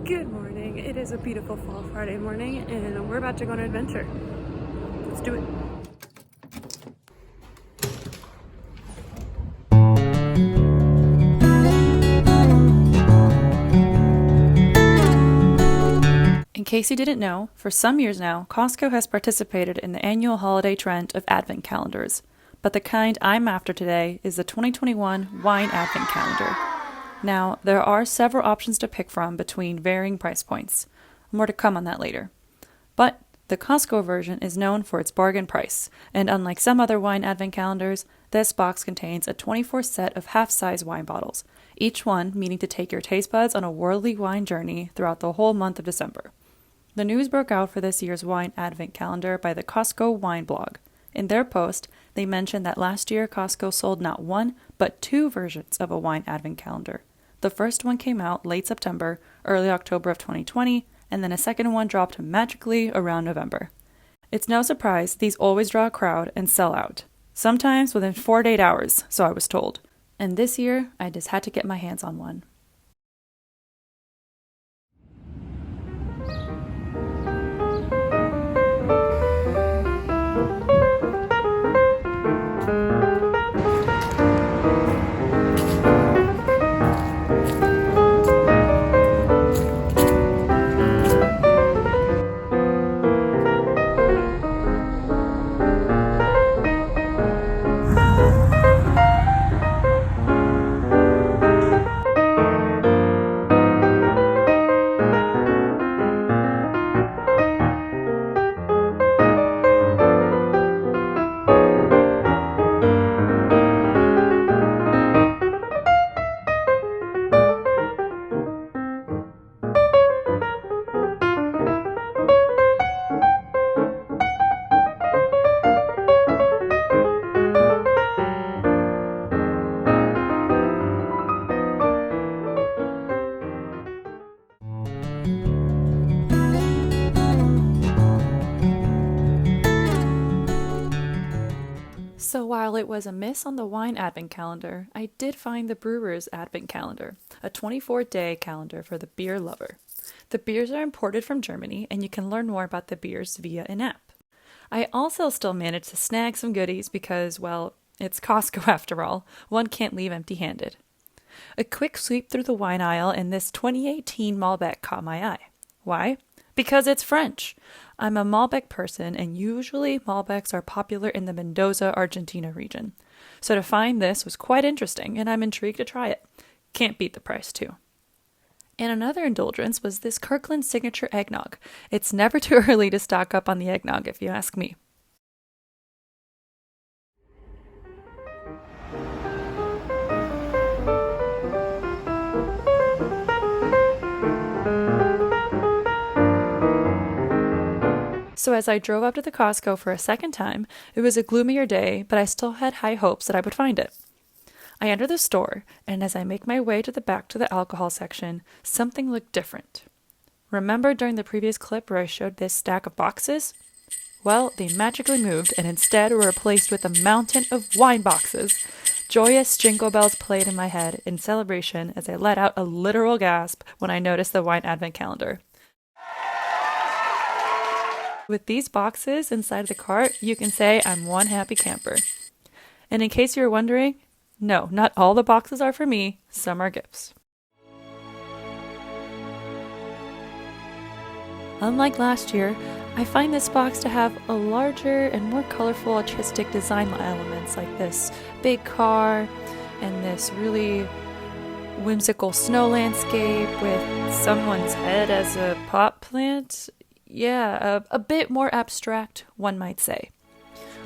Good morning. It is a beautiful fall Friday morning and we're about to go on an adventure. Let's do it. In case you didn't know, for some years now, Costco has participated in the annual holiday trend of Advent calendars. But the kind I'm after today is the 2021 Wine Advent Calendar. Now, there are several options to pick from between varying price points. More to come on that later. But the Costco version is known for its bargain price, and unlike some other wine advent calendars, this box contains a 24 set of half-size wine bottles, each one meaning to take your taste buds on a worldly wine journey throughout the whole month of December. The news broke out for this year's wine advent calendar by the Costco Wine blog. In their post, they mentioned that last year Costco sold not one, but two versions of a wine advent calendar. The first one came out late September, early October of 2020, and then a second one dropped magically around November. It's no surprise these always draw a crowd and sell out. Sometimes within 4 to 8 hours, so I was told. And this year, I just had to get my hands on one. So while it was a miss on the wine advent calendar, I did find the brewer's advent calendar, a 24-day calendar for the beer lover. The beers are imported from Germany, and you can learn more about the beers via an app. I also still managed to snag some goodies because, well, it's Costco after all. One can't leave empty-handed. A quick sweep through the wine aisle and this 2018 Malbec caught my eye. Why? Because it's French. I'm a Malbec person, and usually Malbecs are popular in the Mendoza, Argentina region. So to find this was quite interesting, and I'm intrigued to try it. Can't beat the price, too. And another indulgence was this Kirkland signature eggnog. It's never too early to stock up on the eggnog, if you ask me. So as I drove up to the Costco for a second time, it was a gloomier day, but I still had high hopes that I would find it. I enter the store, and as I make my way to the back to the alcohol section, something looked different. Remember during the previous clip where I showed this stack of boxes? Well, they magically moved and instead were replaced with a mountain of wine boxes. Joyous jingle bells played in my head in celebration as I let out a literal gasp when I noticed the wine advent calendar. With these boxes inside the cart, you can say I'm one happy camper. And in case you were wondering, no, not all the boxes are for me, some are gifts. Unlike last year, I find this box to have a larger and more colorful artistic design elements like this big car and this really whimsical snow landscape with someone's head as a pot plant. Yeah, a bit more abstract, one might say.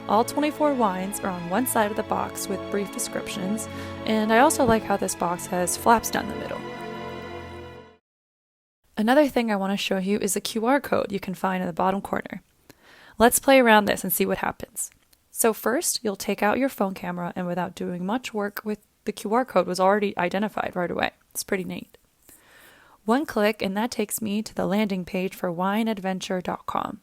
All 24 wines are on one side of the box with brief descriptions, and I also like how this box has flaps down the middle. Another thing I want to show you is the QR code you can find in the bottom corner. Let's play around this and see what happens. So first, you'll take out your phone camera, and without doing much work, the QR code was already identified right away. It's pretty neat. One click and that takes me to the landing page for wineadventure.com.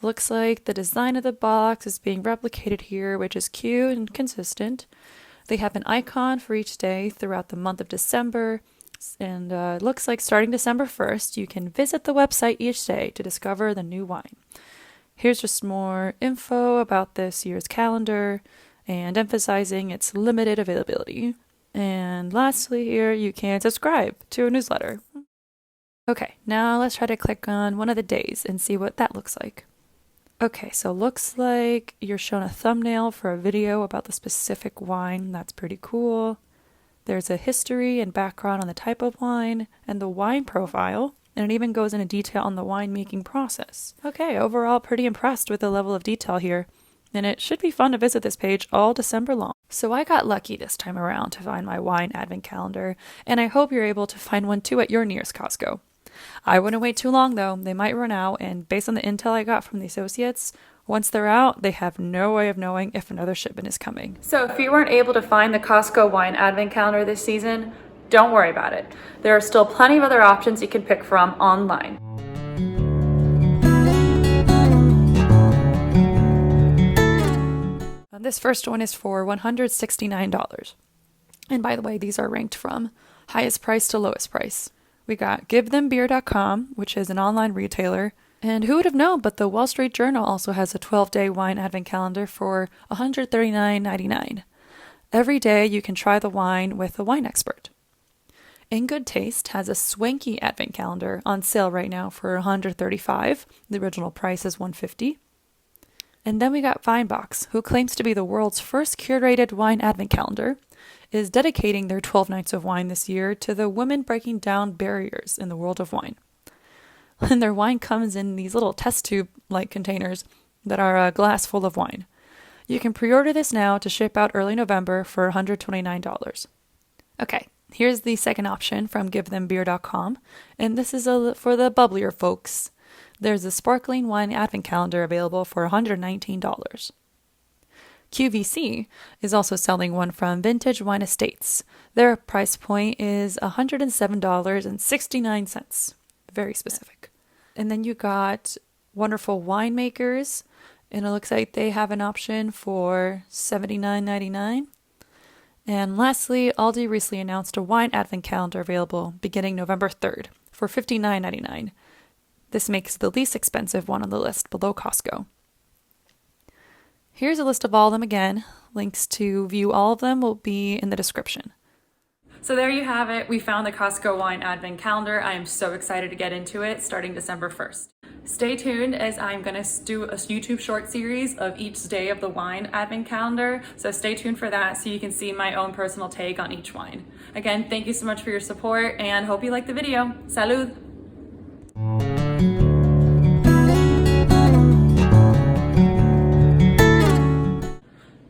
Looks like the design of the box is being replicated here, which is cute and consistent. They have an icon for each day throughout the month of December, And it looks like starting December 1st, you can visit the website each day to discover the new wine. Here's just more info about this year's calendar and emphasizing its limited availability. And lastly here, you can subscribe to a newsletter. Okay, now let's try to click on one of the days and see what that looks like. Okay, so looks like you're shown a thumbnail for a video about the specific wine. That's pretty cool. There's a history and background on the type of wine and the wine profile, and it even goes into detail on the winemaking process. Okay, overall pretty impressed with the level of detail here, and it should be fun to visit this page all December long. So I got lucky this time around to find my wine advent calendar, and I hope you're able to find one too at your nearest Costco. I wouldn't wait too long though, they might run out, and based on the intel I got from the associates, once they're out, they have no way of knowing if another shipment is coming. So if you weren't able to find the Costco Wine Advent Calendar this season, don't worry about it. There are still plenty of other options you can pick from online. This first one is for $169. And by the way, these are ranked from highest price to lowest price. We got GiveThemBeer.com, which is an online retailer. And who would have known, but the Wall Street Journal also has a 12-day wine advent calendar for $139.99. Every day you can try the wine with a wine expert. In Good Taste has a swanky advent calendar on sale right now for $135. The original price is $150. And then we got Vinebox, who claims to be the world's first curated wine advent calendar, is dedicating their 12 nights of wine this year to the women breaking down barriers in the world of wine. And their wine comes in these little test tube-like containers that are a glass full of wine. You can pre-order this now to ship out early November for $129. Okay, here's the second option from GiveThemBeer.com, and this is for the bubblier folks. There's a sparkling wine advent calendar available for $119. QVC is also selling one from Vintage Wine Estates. Their price point is $107.69. Very specific. And then you got Wonderful Winemakers, and it looks like they have an option for $79.99. And lastly, Aldi recently announced a wine advent calendar available beginning November 3rd for $59.99. This makes the least expensive one on the list below Costco. Here's a list of all of them again. Links to view all of them will be in the description. So there you have it. We found the Costco Wine Advent Calendar. I am so excited to get into it starting December 1st. Stay tuned as I'm going to do a YouTube short series of each day of the wine advent calendar. So stay tuned for that so you can see my own personal take on each wine. Again, thank you so much for your support and hope you liked the video. Salud!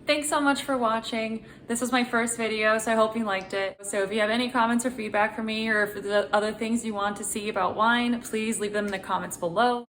Thanks so much for watching. This was my first video, so I hope you liked it. So if you have any comments or feedback for me, or if there's other things you want to see about wine, please leave them in the comments below.